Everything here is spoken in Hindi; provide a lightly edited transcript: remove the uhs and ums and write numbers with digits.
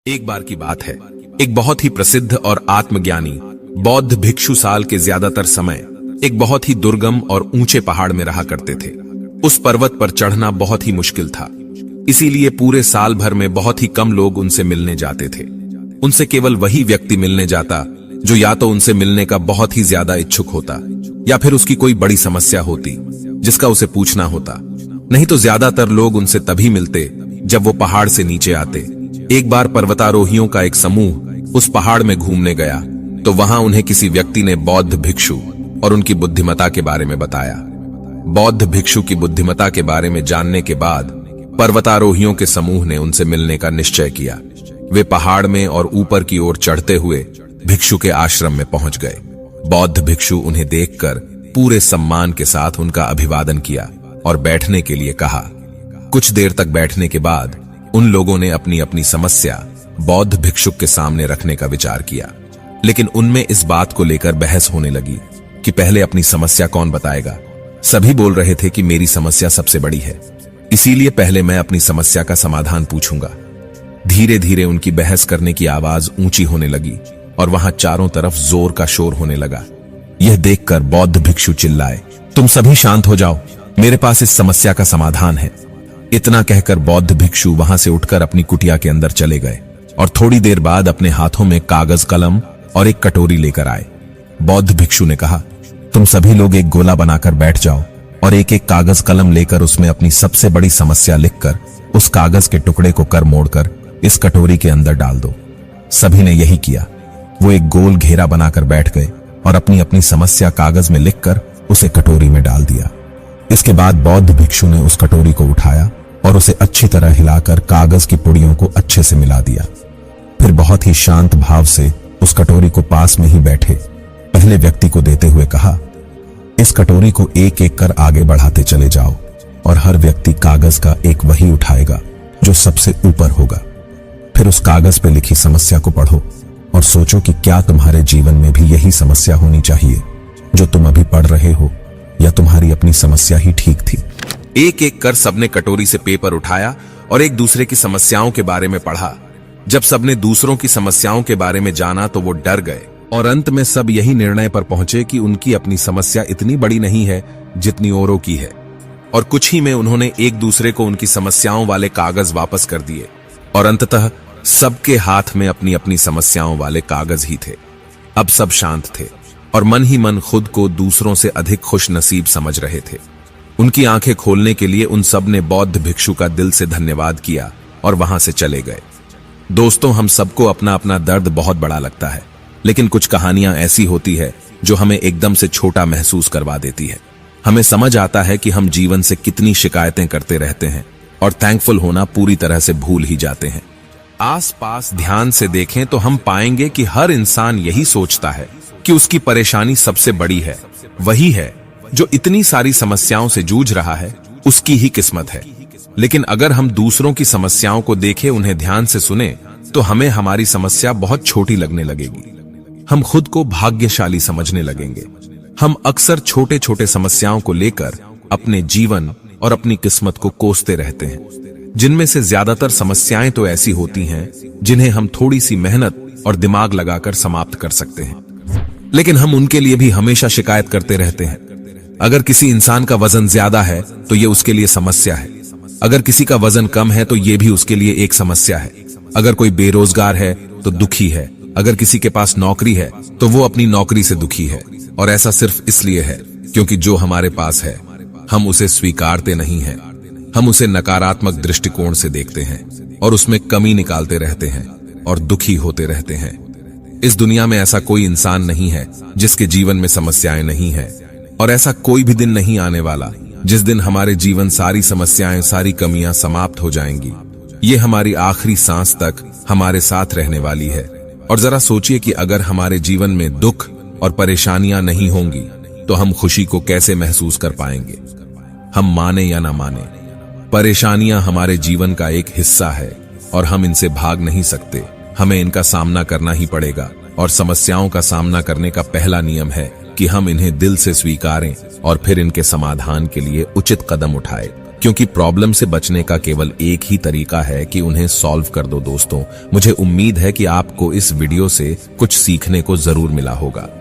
एक बार की बात है, एक बहुत ही प्रसिद्ध और आत्मज्ञानी बौद्ध भिक्षु साल के ज्यादातर समय एक बहुत ही दुर्गम और ऊंचे पहाड़ में रहा करते थे। उस पर्वत पर चढ़ना बहुत ही मुश्किल था, इसीलिए पूरे साल भर में बहुत ही कम लोग उनसे मिलने जाते थे। उनसे केवल वही व्यक्ति मिलने जाता जो या तो उनसे मिलने का बहुत ही ज्यादा इच्छुक होता या फिर उसकी कोई बड़ी समस्या होती जिसका उसे पूछना होता। नहीं तो ज्यादातर लोग उनसे तभी मिलते जब वो पहाड़ से नीचे आते। एक बार पर्वतारोहियों का एक समूह उस पहाड़ में घूमने गया तो वहां उन्हें किसी व्यक्ति ने बौद्ध भिक्षु और उनकी बुद्धिमत्ता के बारे में बताया। बौद्ध भिक्षु की बुद्धिमत्ता के बारे में जानने के बाद पर्वतारोहियों के समूह ने उनसे मिलने का निश्चय किया। वे पहाड़ में और ऊपर की ओर चढ़ते हुए भिक्षु के आश्रम में पहुंच गए। बौद्ध भिक्षु उन्हें देखकर पूरे सम्मान के साथ उनका अभिवादन किया और बैठने के लिए कहा। कुछ देर तक बैठने के बाद उन लोगों ने अपनी अपनी समस्या बौद्ध भिक्षुक के सामने रखने का विचार किया, लेकिन उनमें इस बात को लेकर बहस होने लगी कि पहले अपनी समस्या कौन बताएगा। सभी बोल रहे थे कि मेरी समस्या सबसे बड़ी है, इसीलिए पहले मैं अपनी समस्या का समाधान पूछूंगा। धीरे धीरे उनकी बहस करने की आवाज ऊंची होने लगी और वहां चारों तरफ जोर का शोर होने लगा। यह देखकर बौद्ध भिक्षु चिल्लाए, तुम सभी शांत हो जाओ, मेरे पास इस समस्या का समाधान है। इतना कहकर बौद्ध भिक्षु वहां से उठकर अपनी कुटिया के अंदर चले गए और थोड़ी देर बाद अपने हाथों में कागज कलम और एक कटोरी लेकर आए। बौद्ध भिक्षु ने कहा, तुम सभी लोग एक गोला बनाकर बैठ जाओ और एक एक कागज कलम लेकर उसमें अपनी सबसे बड़ी समस्या लिखकर उस कागज के टुकड़े को कर मोड़कर इस कटोरी के अंदर डाल दो। सभी ने यही किया। वो एक गोल घेरा बनाकर बैठ गए और अपनी अपनी समस्या कागज में लिखकर उसे कटोरी में डाल दिया। इसके बाद बौद्ध भिक्षु ने उस कटोरी को उठाया और उसे अच्छी तरह हिलाकर कागज की पुड़ियों को अच्छे से मिला दिया। फिर बहुत ही शांत भाव से उस कटोरी को पास में ही बैठे पहले व्यक्ति को देते हुए कहा, इस कटोरी को एक एक कर आगे बढ़ाते चले जाओ और हर व्यक्ति कागज का एक वही उठाएगा जो सबसे ऊपर होगा। फिर उस कागज पे लिखी समस्या को पढ़ो और सोचो कि क्या तुम्हारे जीवन में भी यही समस्या होनी चाहिए जो तुम अभी पढ़ रहे हो, या तुम्हारी अपनी समस्या ही ठीक थी। एक एक कर सबने कटोरी से पेपर उठाया और एक दूसरे की समस्याओं के बारे में पढ़ा। जब सबने दूसरों की समस्याओं के बारे में जाना तो वो डर गए और अंत में सब यही निर्णय पर पहुंचे कि उनकी अपनी समस्या इतनी बड़ी नहीं है जितनी औरों की है। और कुछ ही में उन्होंने एक दूसरे को उनकी समस्याओं वाले कागज वापस कर दिए और अंततः सबके हाथ में अपनी अपनी समस्याओं वाले कागज ही थे। अब सब शांत थे और मन ही मन खुद को दूसरों से अधिक खुश नसीब समझ रहे थे। उनकी आंखें खोलने के लिए उन सब ने बौद्ध भिक्षु का दिल से धन्यवाद किया और वहां से चले गए। दोस्तों, हम सबको अपना अपना दर्द बहुत बड़ा लगता है, लेकिन कुछ कहानियां ऐसी होती है जो हमें एकदम से छोटा महसूस करवा देती है। हमें समझ आता है कि हम जीवन से कितनी शिकायतें करते रहते हैं और थैंकफुल होना पूरी तरह से भूल ही जाते हैं। आसपास ध्यान से देखें तो हम पाएंगे कि हर इंसान यही सोचता है कि उसकी परेशानी सबसे बड़ी है। वही है जो इतनी सारी समस्याओं से जूझ रहा है, उसकी ही किस्मत है। लेकिन अगर हम दूसरों की समस्याओं को देखें, उन्हें ध्यान से सुने, तो हमें हमारी समस्या बहुत छोटी लगने लगेगी। हम खुद को भाग्यशाली समझने लगेंगे। हम अक्सर छोटे छोटे समस्याओं को लेकर अपने जीवन और अपनी किस्मत को कोसते रहते हैं, जिनमें से ज्यादातर समस्याएं तो ऐसी होती हैं जिन्हें हम थोड़ी सी मेहनत और दिमाग लगाकर समाप्त कर सकते हैं, लेकिन हम उनके लिए भी हमेशा शिकायत करते रहते हैं। अगर किसी इंसान का वजन ज्यादा है तो ये उसके लिए समस्या है। अगर किसी का वजन कम है तो ये भी उसके लिए एक समस्या है। अगर कोई बेरोजगार है तो दुखी है। अगर किसी के पास नौकरी है तो वो अपनी नौकरी से दुखी है। और ऐसा सिर्फ इसलिए है क्योंकि जो हमारे पास है हम उसे स्वीकारते नहीं हैं। हम उसे नकारात्मक दृष्टिकोण से देखते हैं और उसमें कमी निकालते रहते हैं और दुखी होते रहते हैं। इस दुनिया में ऐसा कोई इंसान नहीं है जिसके जीवन में समस्याएं नहीं है, और ऐसा कोई भी दिन नहीं आने वाला जिस दिन हमारे जीवन सारी समस्याएं, सारी कमियां समाप्त हो जाएंगी। ये हमारी आखिरी सांस तक हमारे साथ रहने वाली है। और जरा सोचिए कि अगर हमारे जीवन में दुख और परेशानियां नहीं होंगी तो हम खुशी को कैसे महसूस कर पाएंगे। हम माने या ना माने, परेशानियां हमारे जीवन का एक हिस्सा है और हम इनसे भाग नहीं सकते। हमें इनका सामना करना ही पड़ेगा, और समस्याओं का सामना करने का पहला नियम है कि हम इन्हें दिल से स्वीकारें और फिर इनके समाधान के लिए उचित कदम उठाएं। क्योंकि प्रॉब्लम से बचने का केवल एक ही तरीका है कि उन्हें सॉल्व कर दो। दोस्तों, मुझे उम्मीद है कि आपको इस वीडियो से कुछ सीखने को जरूर मिला होगा।